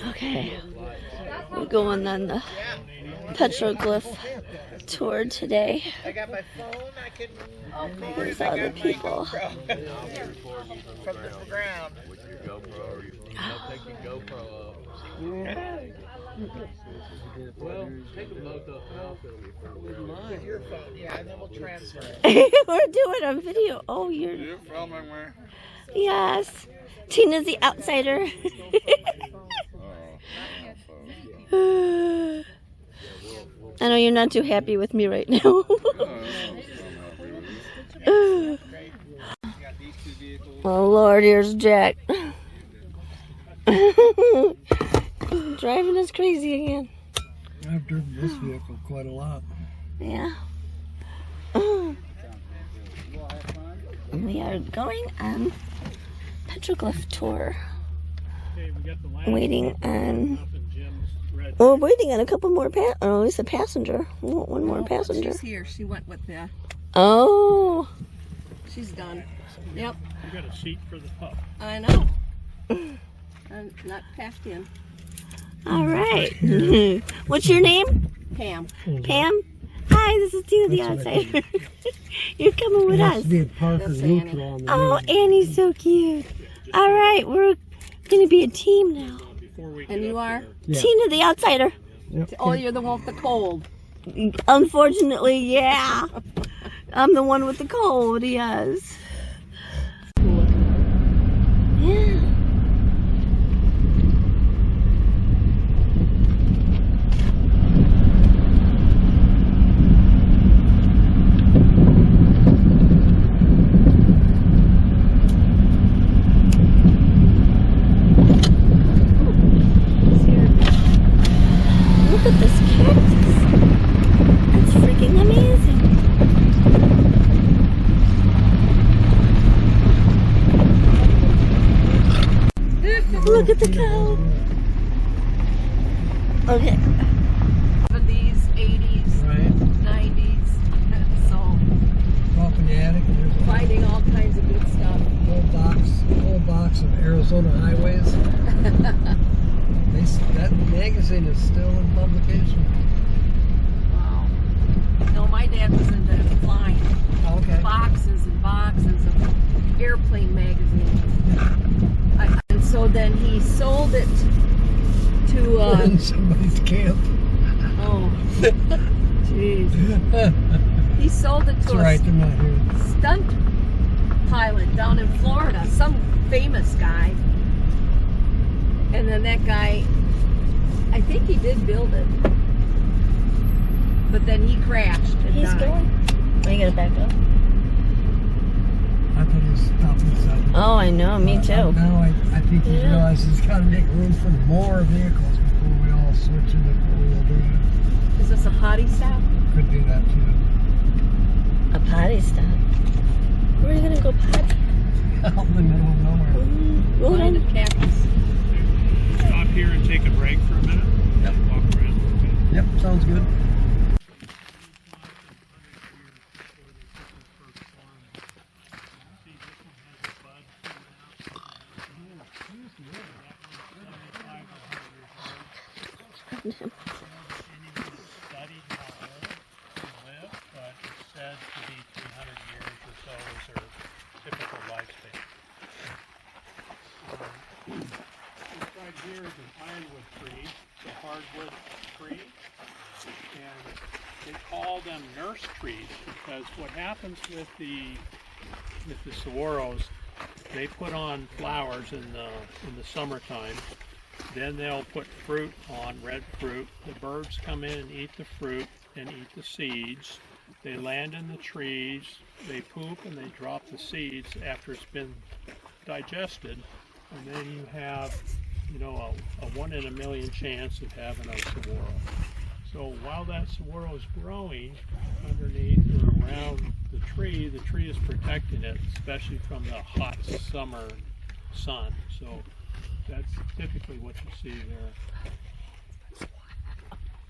Okay, we're going on the Petroglyph tour today. There's all the people. From the ground. Well, take them both off With your phone, yeah, and then we'll transfer it. We're doing a video. Oh, You're filming me. Yes. Tina's the outsider. I know you're not too happy with me right now. Oh Lord, here's Jack. Driving us crazy again. I've driven this vehicle quite a lot. Yeah. We are going on Petroglyph tour. Waiting on. Oh, we're waiting on a couple more or at least a passenger. We want one more passenger. She's here. She went with the. Oh. She's done. Yep. You got a seat for the pup. I know. I'm not packed in. All right. What's your name? Pam. Pam? Hi, this is Tina the outsider. You're coming with us. That's Annie. Oh, Annie's so cute. All right, we're going to be a team now. And you are? Yeah. Tina the outsider. Yep. Oh, you're the one with the cold. Unfortunately, yeah. I'm the one with the cold, yes. Yeah. Look at this cactus. That's freaking amazing. Look at the cow. Okay. 70s, 80s, Right. 90s. So, Up in the attic, and there's a finding all kinds of good stuff. whole box of Arizona highways. That magazine is still in publication. Wow. No, my dad was into flying. Okay. Boxes and boxes of airplane magazines. And so then he sold it to, In somebody's camp. oh, jeez. He sold it That's to right, they're not here. a stunt pilot down in Florida, some famous guy. And then that guy, I think he did build it. But then he crashed and He's died. going. Oh, you gotta back up. I thought he was stopping something. Oh, I know, me too. Now I think he Yeah. realizes he's got to make room for more vehicles before we all switch into four-wheel drive. Is this a potty stop? Could do that too. A potty stop. Where are you gonna go potty? Out in the middle of nowhere. Roll Behind in. the cactus. Stop here and take a break for a minute. Yep. Walk around. Yep, sounds good. Studied how old they live, but it's said to be 300 years or so is their typical lifespan. This right here is an ironwood tree, it's a hardwood tree, and they call them nurse trees because what happens with the saguaros, they put on flowers in the summertime. Then they'll put fruit on, red fruit. The birds come in and eat the fruit and eat the seeds. They land in the trees, they poop, and they drop the seeds after it's been digested. And then you have, a 1 in a million chance of having a saguaro. So while that saguaro is growing underneath or around the tree is protecting it, especially from the hot summer sun. So that's typically what you see there.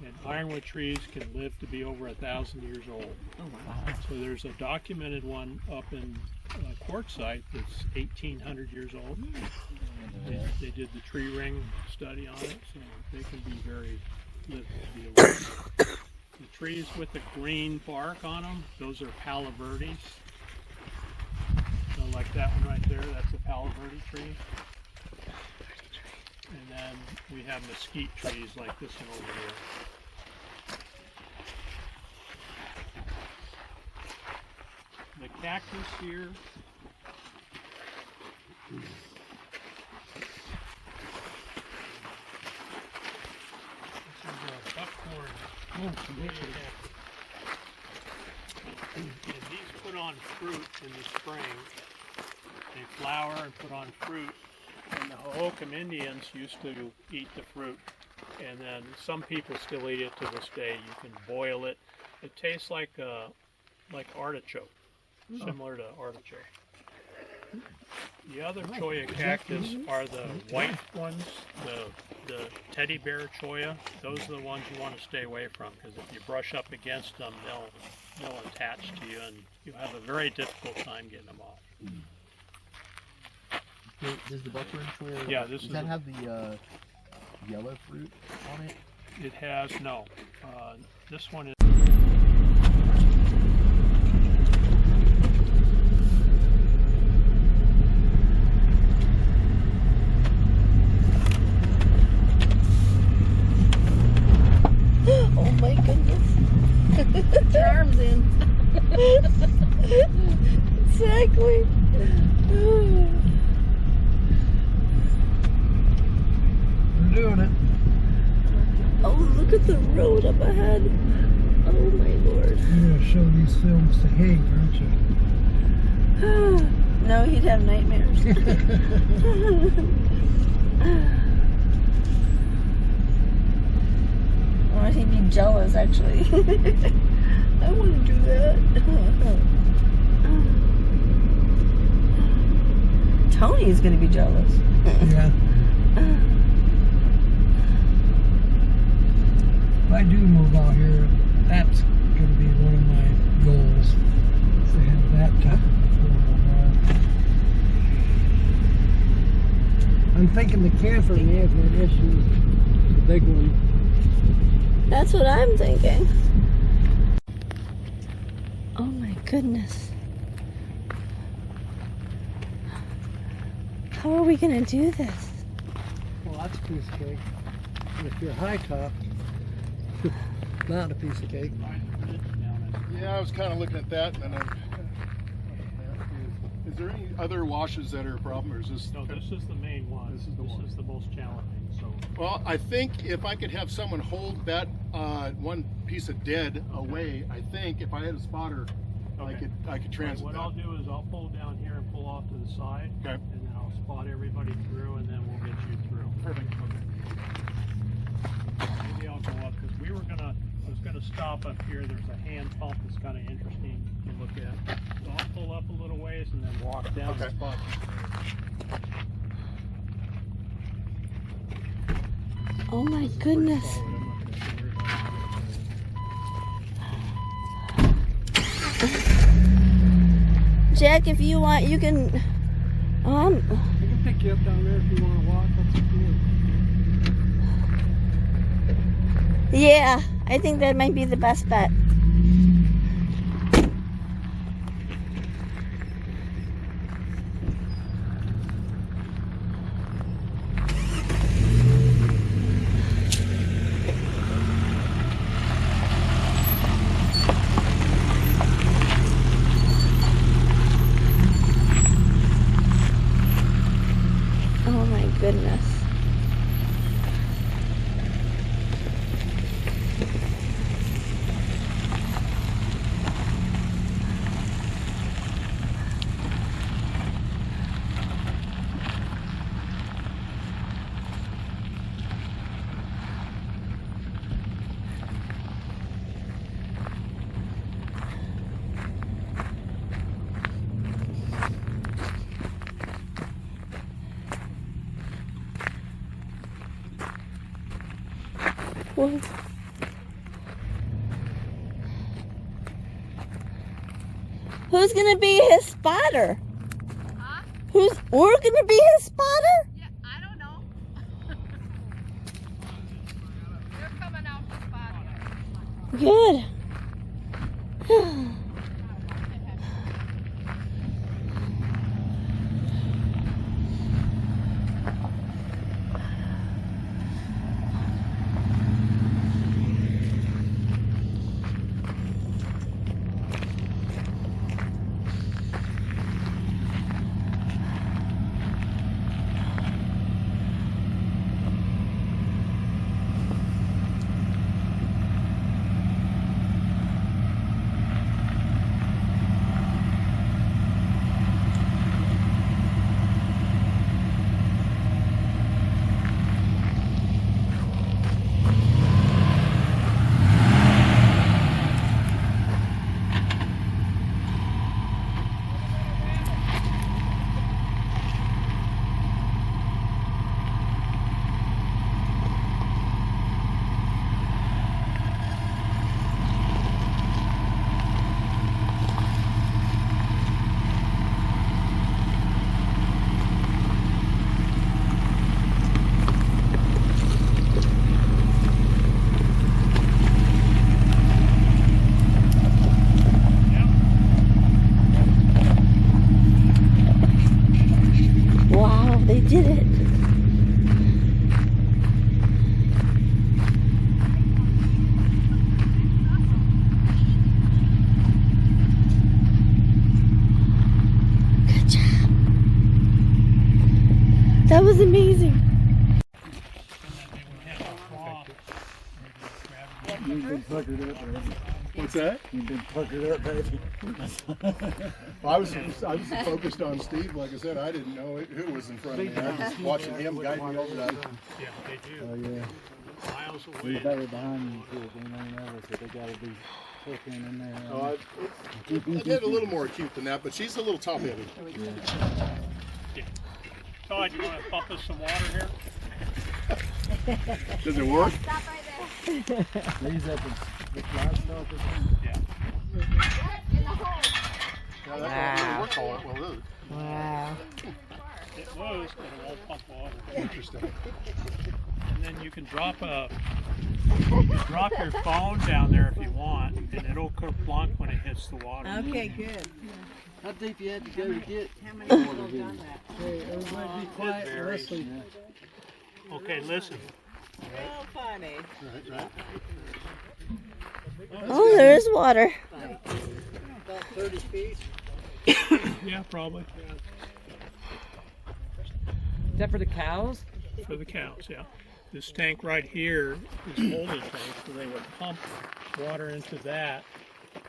And ironwood trees can live to be over 1,000 years old. Oh, wow. So there's a documented one up in Quartzsite that's 1,800 years old. They did the tree ring study on it, so they can be very live to be aware. The trees with the green bark on them, those are Palo Verdes. So like that one right there, that's a Palo Verde tree. And then we have mesquite trees like this one over here. The cactus here. This is a buckthorn. And these put on fruit in the spring. They flower and put on fruit. And the Hohokam Indians used to eat the fruit. And then some people still eat it to this day. You can boil it. It tastes like artichoke, similar to artichoke. The other cholla cactus are the white ones, the teddy bear cholla. Those are the ones you want to stay away from, because if you brush up against them, they'll attach to you, and you'll have a very difficult time getting them off. Does the buckthorn cholla? Yeah, does that have the yellow fruit on it? It has no. This one is. Oh my goodness. Your arms in. Exactly. We're doing it. Oh, look at the road up ahead. Oh my lord. You're going to show these films to Hank, aren't you? No, he'd have nightmares. Or he'd be jealous, actually. I want to do that. Tony's going to be jealous. Yeah. If I do move out here, that's going to be one of my goals. To have that type of affordable home. I'm thinking the camper may have an issue, the big one. That's what I'm thinking. Oh my goodness. How are we going to do this? Well, that's a piece of cake. And if you're high top, not a piece of cake. Yeah, I was kind of looking at that, and then is there any other washes that are a problem, or is this? No, this is the main one. This is the most challenging. So. Well, I think if I could have someone hold that one piece of dead away, I think if I had a spotter, Okay. I could transit What that. I'll do is I'll pull down here and pull off to the side, Okay. and then I'll spot everybody through, and then we'll get you through. Perfect. Okay. Maybe I'll go up, because I was gonna stop up here. There's a hand pump that's kind of interesting to look at. So I'll pull up a little ways and then walk down the Okay. spot. Oh my goodness. Jack, if you want, you can. I can pick you up down there if you want to walk. That's cool. Yeah, I think that might be the best bet. Oh my goodness. What? Who's gonna be his spotter? Huh? We're gonna be his spotter? Yeah, I Good. Wow, they did it. Good job. That was amazing. You've been puckered up, baby. What's that? You've been puckered up, baby. I was focused on Steve. Like I said, I didn't know who was in front of me. I was just watching him guide me over that. Yeah, they do. Oh, yeah. Miles He's away. better behind you, too. They don't know it, so they gotta be pushing in there. I did a little more acute than that, but she's a little top-heavy. Todd, you want to pump us some water here? Does it work? Stop right there. These up in the livestock or something? Yeah. In the hole. Yeah, that's what work all well, really. Wow. It moves, but it won't pump water. Interesting. And then you can drop your phone down there if you want, and it'll plunk when it hits the water. Okay, good. How deep you had to go to get? How many people have done that? Hey, everybody be quiet and varies. listen. Okay, listen. Real funny. Right. Oh, there is water. About 30 feet. Yeah, probably. Is that for the cows? For the cows, yeah. This tank right here is holding tank, so they would pump water into that,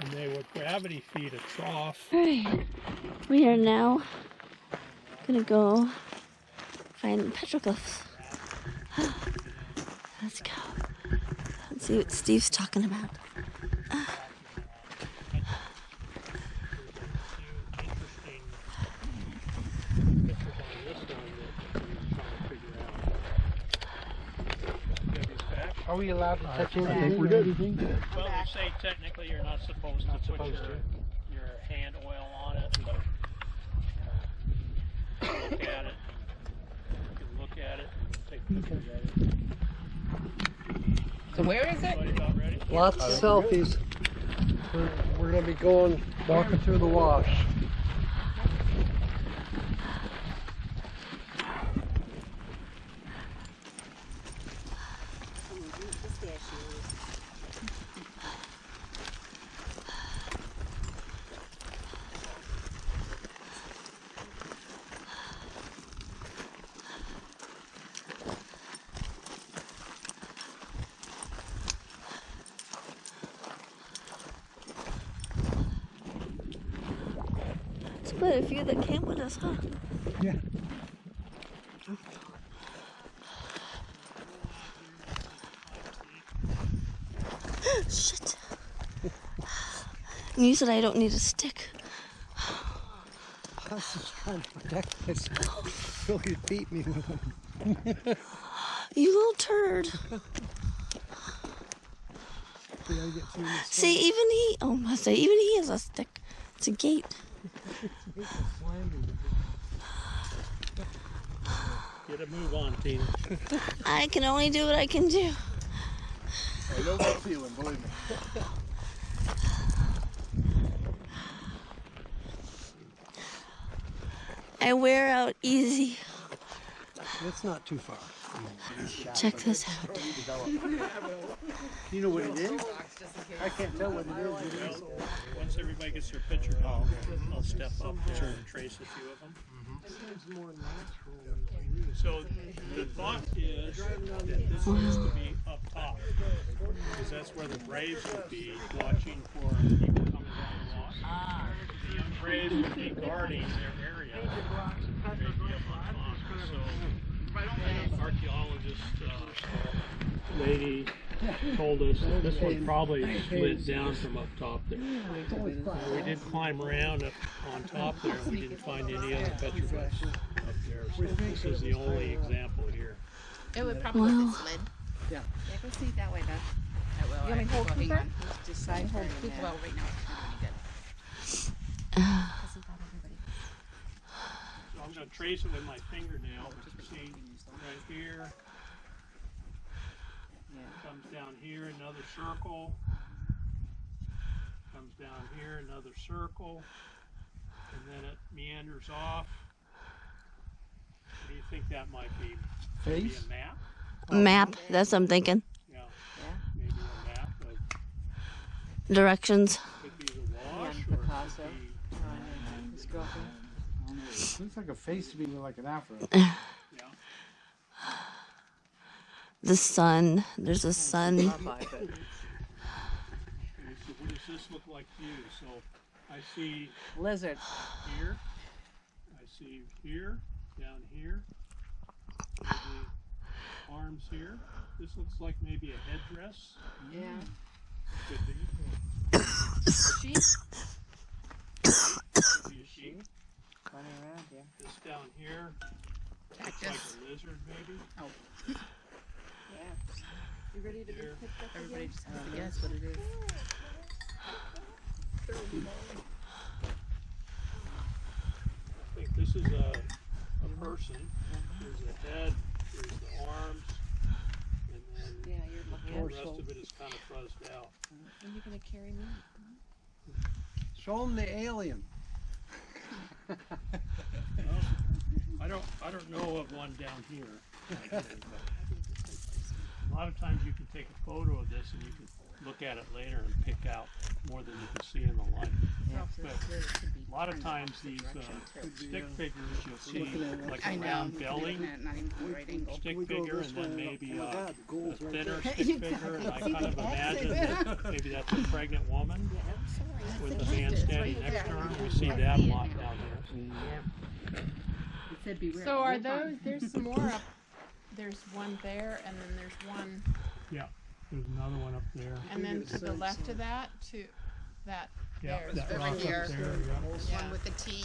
and they would gravity feed a trough. Alright. We are now gonna go find petroglyphs. Let's go. Let's see what Steve's talking about. Are we allowed to touch I anything? think we're good. Well, they say technically you're not supposed to put your hand oil on it. Look at it. You can look at it and take pictures of it. So where is it? Everybody about ready? Lots of selfies. We're going to be walking through the wash. There's quite a few that came with us, huh? Yeah. Shit. And you said I don't need a stick. I was just trying to protect myself. Phil could beat me with them. You little turd. See, even he, oh, I say, even he has a stick. It's a gate. Get a move on, Tina. I can only do what I can do. I know that feeling, believe me. I wear out easy. It's not too far. Check this out. You know what it is? I can't tell what it is. Once everybody gets their picture, I'll step up there and trace a few of them. So the thought is that this used to be up top, because that's where the Braves would be watching for people coming down the walk. The young Braves would be guarding their area. They'd be up on top. So the archaeologist lady told us that this one probably slid down from up top there. We did climb around up on top there, and we didn't find any other petroglyphs up there. So this is the only example here. It would probably Wow. slid. Yeah. Yeah, go see it that way, Beth. I will. You want me to hold Hang Cooper? on. Just side hold Cooper. Well, right now it's not really good. So I'm going to trace it with my fingernail, but you see right here. Comes down here, another circle. Comes down here, another circle. And then it meanders off. What do you think that might be? Maybe Face? a map? Map, that's what I'm thinking. Yeah. Maybe a map of, Directions. could be the wash, or it Picasso. could His girlfriend. Looks like a face to be like an afro. be, yeah. The sun. There's a sun. Okay, so what does this look like to you? So I see Lizard. here, I see here, down here, maybe arms here. This looks like maybe a headdress. Yeah. Could be. Sheep. Could be a sheep. Running around, yeah. This down here looks like Cactus. a lizard maybe. Oh, You ready to be Here. picked up everybody again? just has to guess what it is. I think this is a person. Here's the head, here's the arms, and then Yeah, you're looking. the rest of it is kind of fuzzed out. When are you gonna carry me? Show him the alien. I don't know of one down here. A lot of times you can take a photo of this and you can look at it later and pick out more than you can see in the light. But a lot of times these stick figures you'll see like I a know. round belly Not even the right angle. stick figure, and then maybe a thinner stick figure, and I kind of imagine that maybe that's a pregnant woman with a man standing next to her. We see that a lot down here. So are those, there's some more up, there's one there, and then there's one, Yeah, there's another one up there. and then to the left of that, to that Yeah, there. that Over rock up here. there, yeah. One with the T,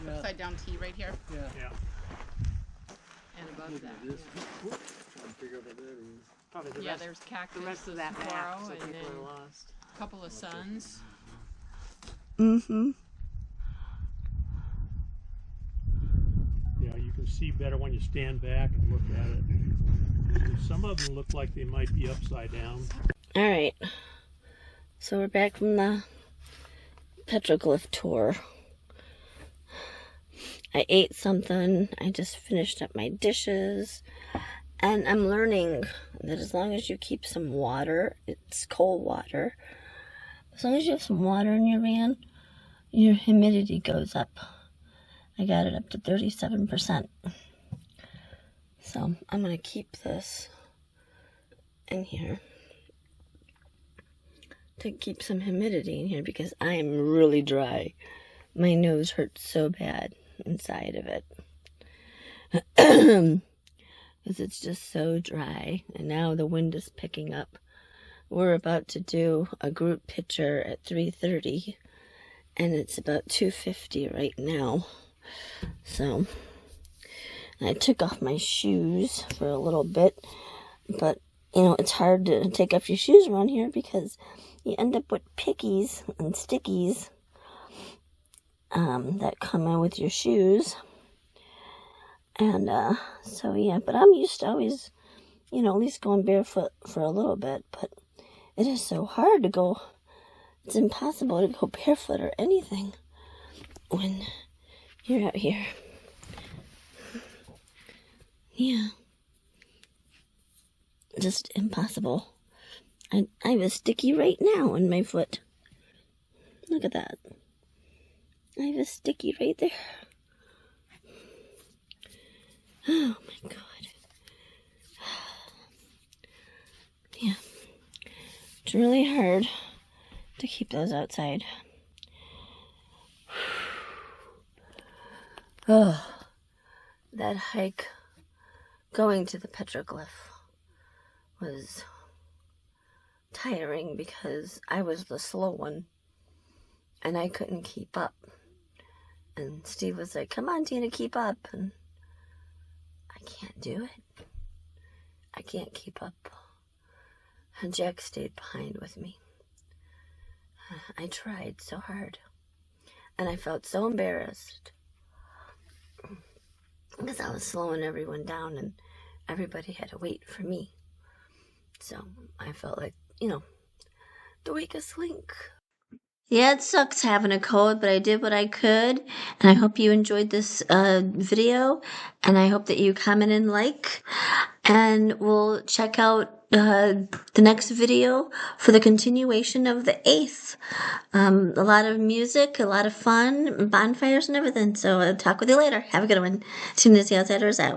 upside down T right here. Yeah. Yeah. And above that, This. yeah. Figure out what that is. Probably the Yeah, rest, there's cactus, the rest of that map, saguaro, so and people then are lost. a couple of suns. Mm-hmm. Yeah, you can see better when you stand back and look at it. And some of them look like they might be upside down. All right. So we're back from the Petroglyph tour. I ate something. I just finished up my dishes. And I'm learning that as long as you keep some water, it's cold water. As long as you have some water in your van, your humidity goes up. I got it up to 37%. So I'm going to keep this in here to keep some humidity in here because I am really dry. My nose hurts so bad inside of it. Because it's just so dry. And now the wind is picking up. We're about to do a group picture at 3:30. And it's about 2:50 right now. So I took off my shoes for a little bit. But, you know, it's hard to take off your shoes around here because you end up with pickies and stickies that come in with your shoes. And so, yeah, but I'm used to always, you know, at least going barefoot for a little bit. But It is so hard to go. It's impossible to go barefoot or anything when you're out here. Yeah. Just impossible. I have a sticky right now in my foot. Look at that. I have a sticky right there. Oh my God. Yeah. It's really hard to keep those outside. Oh, that hike going to the Petroglyph was tiring because I was the slow one and I couldn't keep up. And Steve was like, come on, Tina, keep up. And I can't do it. I can't keep up. And Jack stayed behind with me. I tried so hard. And I felt so embarrassed because I was slowing everyone down and everybody had to wait for me. So I felt like, the weakest link. Yeah, it sucks having a cold, but I did what I could. And I hope you enjoyed this video. And I hope that you comment and like. And we'll check out the next video for the continuation of the 8th. A lot of music, a lot of fun, bonfires and everything. So I'll talk with you later. Have a good one. Team Disney Outsiders out.